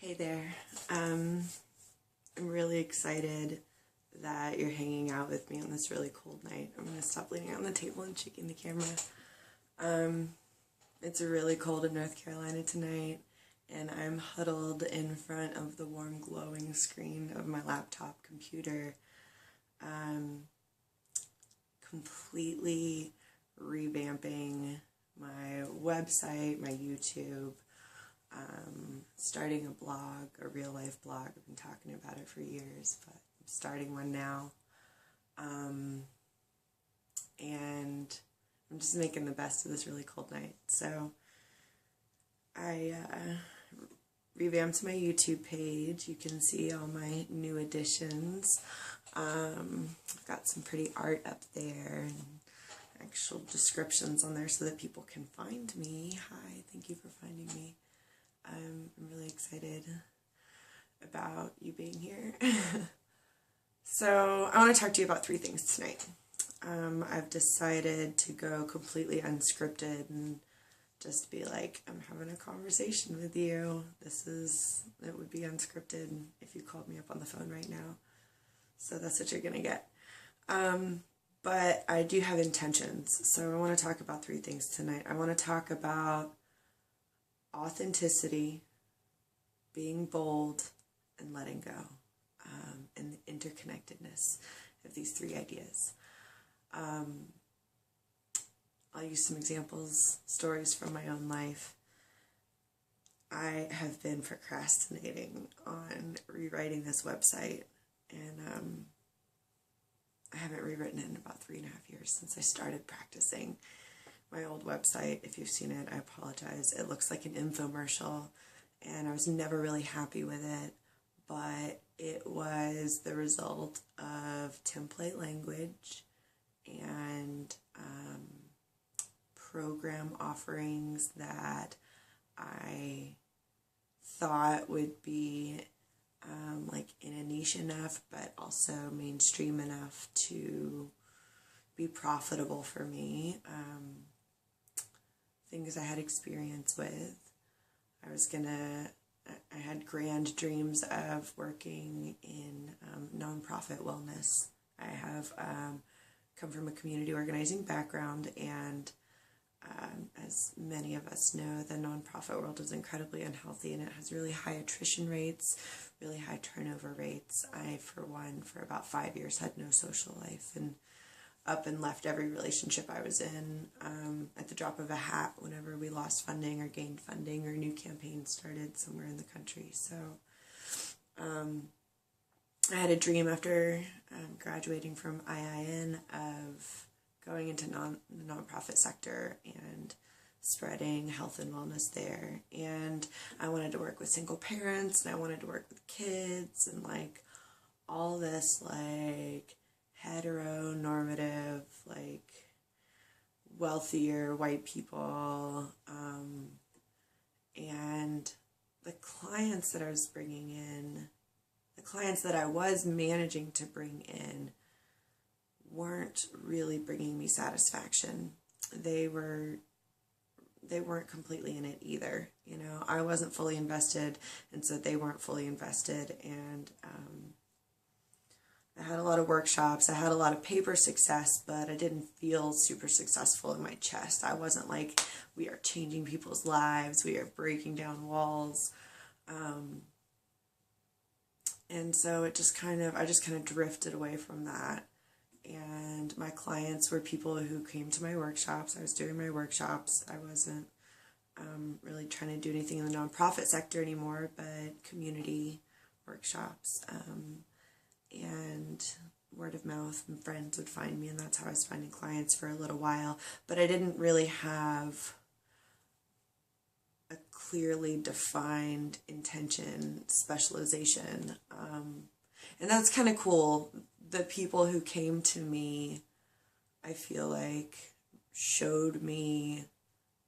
Hey there. I'm really excited that you're hanging out with me on this really cold night. I'm going to stop leaning on the table and shaking the camera. It's really cold in North Carolina tonight, and I'm huddled in front of the warm glowing screen of my laptop computer, completely revamping my website, my YouTube, starting a blog, a real life blog. I've been talking about it for years, but I'm starting one now. And I'm just making the best of this really cold night. So I revamped my YouTube page. You can see all my new additions. I've got some pretty art up there and actual descriptions on there so that people can find me. Hi, thank you for finding me. I'm really excited about you being here. So I want to talk to you about 3 things tonight. I've decided to go completely unscripted and just be like, I'm having a conversation with you. It would be unscripted if you called me up on the phone right now. So that's what you're going to get. But I do have intentions. So I want to talk about 3 things tonight. I want to talk about authenticity, being bold, and letting go, and the interconnectedness of these 3 ideas. I'll use some examples, stories from my own life. I have been procrastinating on rewriting this website, and I haven't rewritten it in about 3.5 years since I started practicing my old website. If you've seen it, I apologize. It looks like an infomercial, and I was never really happy with it, but it was the result of template language and program offerings that I thought would be like in a niche enough, but also mainstream enough to be profitable for me. Things I had experience with. I had grand dreams of working in nonprofit wellness. I have come from a community organizing background, and as many of us know, the nonprofit world is incredibly unhealthy, and it has really high attrition rates, really high turnover rates. I, for one, for about 5 years had no social life, and up and left every relationship I was in at the drop of a hat whenever we lost funding or gained funding or a new campaign started somewhere in the country. So I had a dream after graduating from IIN of going into the nonprofit sector and spreading health and wellness there. And I wanted to work with single parents, and I wanted to work with kids, and like all this like heteronormative, like wealthier white people, and the clients that I was bringing in, the clients that I was managing to bring in, weren't really bringing me satisfaction. They weren't completely in it either. You know, I wasn't fully invested, and so they weren't fully invested, and I had a lot of workshops, I had a lot of paper success, but I didn't feel super successful in my chest. I wasn't like, we are changing people's lives, we are breaking down walls. And so I just kind of drifted away from that. And my clients were people who came to my workshops. I was doing my workshops. I wasn't really trying to do anything in the nonprofit sector anymore, but community workshops. And word of mouth, and friends would find me, and that's how I was finding clients for a little while. But I didn't really have a clearly defined intention, specialization. And that's kind of cool. The people who came to me, I feel like, showed me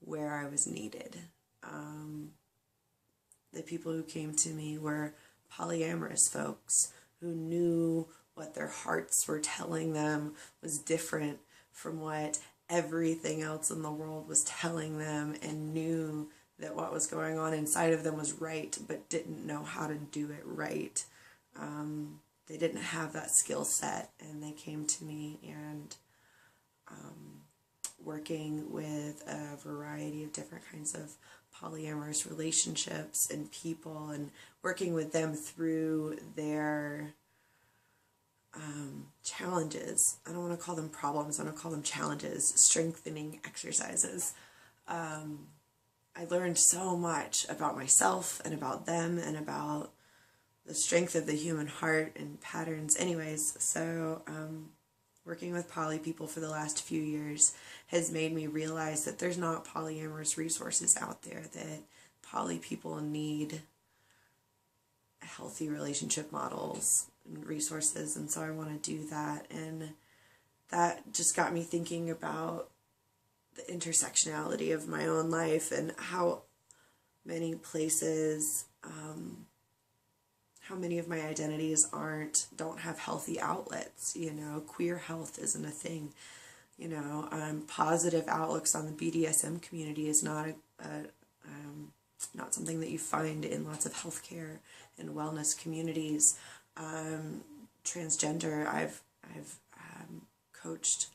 where I was needed. The people who came to me were polyamorous folks who knew what their hearts were telling them was different from what everything else in the world was telling them, and knew that what was going on inside of them was right, but didn't know how to do it right. They didn't have that skill set, and they came to me, and working with a variety of different kinds of polyamorous relationships and people, and working with them through their challenges. I don't want to call them problems, I want to call them challenges, strengthening exercises. I learned so much about myself and about them and about the strength of the human heart and patterns. Anyways, so working with poly people for the last few years has made me realize that there's not polyamorous resources out there, that poly people need healthy relationship models and resources, and so I want to do that. And that just got me thinking about the intersectionality of my own life and how many places, how many of my identities don't have healthy outlets. You know, queer health isn't a thing. You know, positive outlooks on the BDSM community is not not something that you find in lots of healthcare and wellness communities. Transgender, I've coached.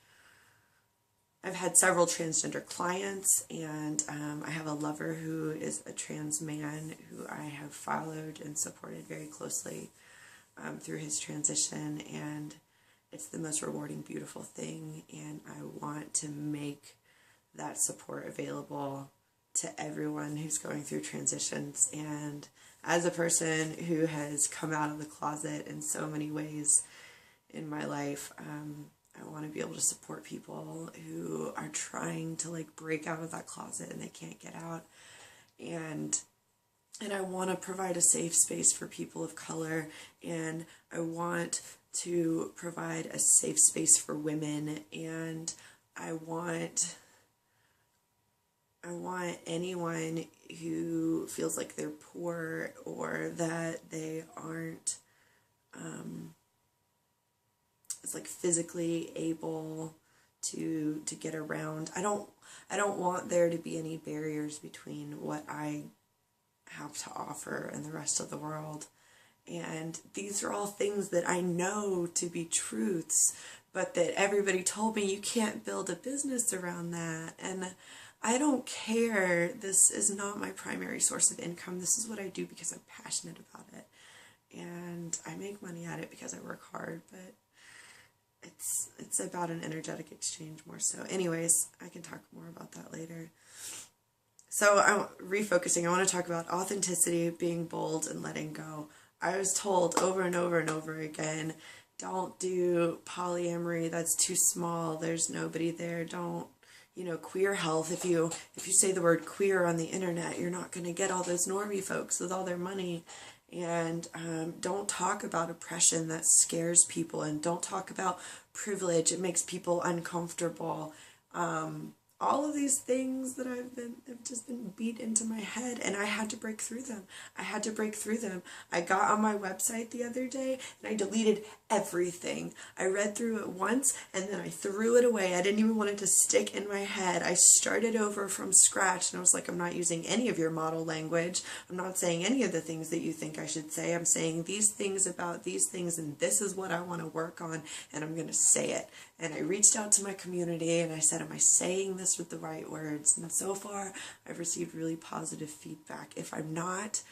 I've had several transgender clients, and I have a lover who is a trans man who I have followed and supported very closely through his transition, and it's the most rewarding, beautiful thing, and I want to make that support available to everyone who's going through transitions. And as a person who has come out of the closet in so many ways in my life, I want to be able to support people who are trying to like break out of that closet and they can't get out. And I want to provide a safe space for people of color, and I want to provide a safe space for women, and I want anyone who feels like they're poor or that they aren't is like physically able to get around. I don't want there to be any barriers between what I have to offer and the rest of the world. And these are all things that I know to be truths, but that everybody told me you can't build a business around that. And I don't care. This is not my primary source of income. This is what I do because I'm passionate about it. And I make money at it because I work hard, but it's about an energetic exchange more so. Anyways, I can talk more about that later. So I'm refocusing. I want to talk about authenticity, being bold, and letting go. I was told over and over and over again, don't do polyamory, that's too small, there's nobody there. Don't, queer health, if you say the word queer on the internet, you're not going to get all those normie folks with all their money. And don't talk about oppression, that scares people, and don't talk about privilege, it makes people uncomfortable. All of these things that have just been beat into my head, and I had to break through them. I got on my website the other day and I deleted everything. I read through it once and then I threw it away. I didn't even want it to stick in my head. I started over from scratch, and I was like, I'm not using any of your model language. I'm not saying any of the things that you think I should say. I'm saying these things about these things, and this is what I want to work on, and I'm going to say it. And I reached out to my community and I said, am I saying this with the right words? And so far, I've received really positive feedback. If I'm not,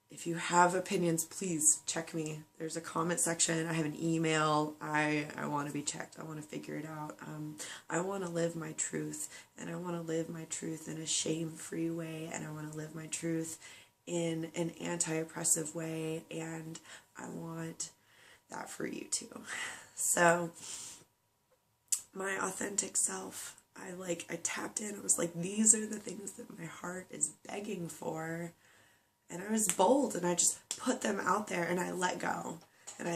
if you have opinions, please check me. There's a comment section. I have an email. I want to be checked. I want to figure it out. I want to live my truth, and I want to live my truth in a shame-free way, and I want to live my truth in an anti-oppressive way, and I want that for you too. So my authentic self, I tapped in. I was like, these are the things that my heart is begging for. And I was bold, and I just put them out there, and I let go. And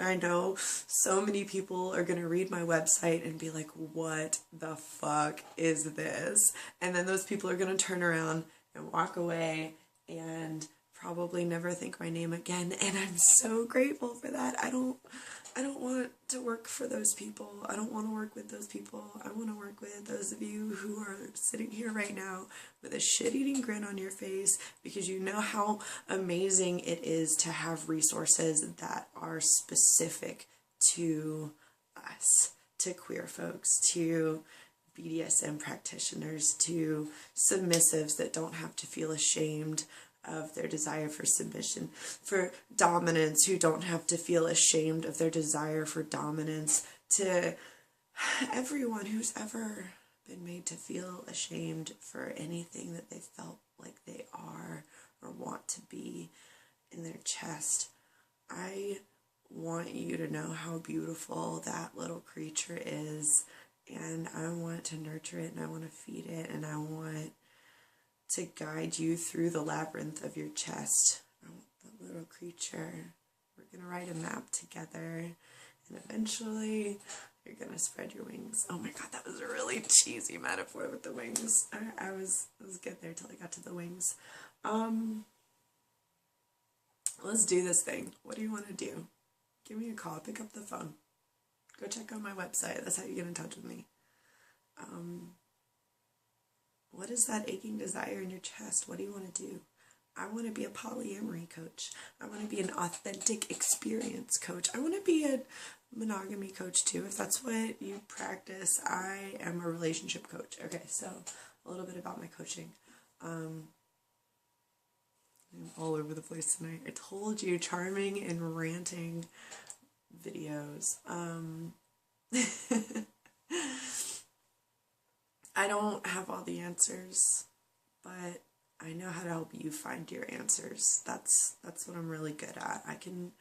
I know so many people are going to read my website and be like, what the fuck is this? And then those people are going to turn around and walk away and probably never think my name again. And I'm so grateful for that. I don't I don't want to work for those people. I don't want to work with those people. I want to work with those of you who are sitting here right now with a shit-eating grin on your face because you know how amazing it is to have resources that are specific to us, to queer folks, to BDSM practitioners, to submissives that don't have to feel ashamed of their desire for submission, for dominants who don't have to feel ashamed of their desire for dominance, to everyone who's ever been made to feel ashamed for anything that they felt like they are or want to be in their chest. I want you to know how beautiful that little creature is, and I want to nurture it, and I want to feed it, and I want to guide you through the labyrinth of your chest. I want that little creature. We're going to write a map together, and eventually you're going to spread your wings. Oh my god, that was a really cheesy metaphor with the wings. I was good there till I got to the wings. Let's do this thing. What do you want to do? Give me a call. Pick up the phone. Go check out my website. That's how you get in touch with me. What is that aching desire in your chest? What do you want to do? I want to be a polyamory coach. I want to be an authentic experience coach. I want to be a monogamy coach too, if that's what you practice. I am a relationship coach. Okay, so a little bit about my coaching. I'm all over the place tonight. I told you, charming and ranting videos. I don't have all the answers, but I know how to help you find your answers. That's what I'm really good at. I can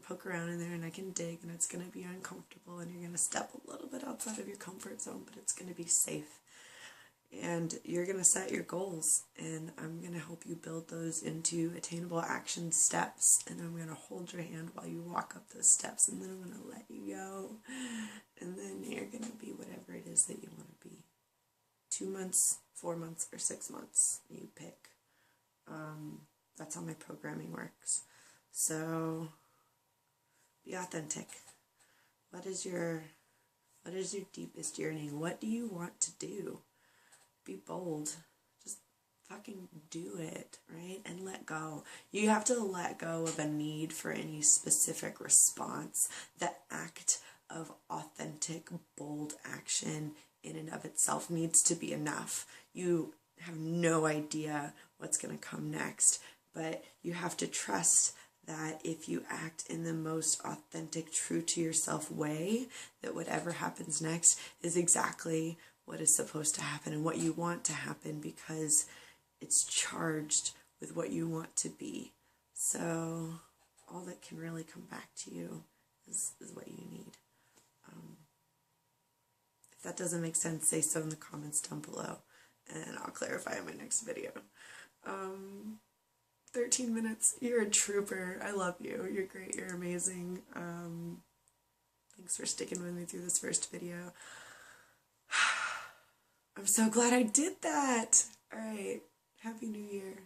poke around in there and I can dig, and it's going to be uncomfortable and you're going to step a little bit outside of your comfort zone, but it's going to be safe. And you're going to set your goals, and I'm going to help you build those into attainable action steps, and I'm going to hold your hand while you walk up those steps, and then I'm going to let you go, and then you're going to be whatever it is that you want to be. 2 months, 4 months, or 6 months, you pick. That's how my programming works. So, be authentic. What is your deepest yearning? What do you want to do? Be bold. Just fucking do it, right? And let go. You have to let go of a need for any specific response. The act of authentic, bold action in and of itself needs to be enough. You have no idea what's going to come next, but you have to trust that if you act in the most authentic, true to yourself way, that whatever happens next is exactly what is supposed to happen and what you want to happen, because it's charged with what you want to be. So all that can really come back to you is what you need. If that doesn't make sense, say so in the comments down below, and I'll clarify in my next video. 13 minutes. You're a trooper. I love you. You're great. You're amazing. Thanks for sticking with me through this first video. I'm so glad I did that. All right. Happy New Year.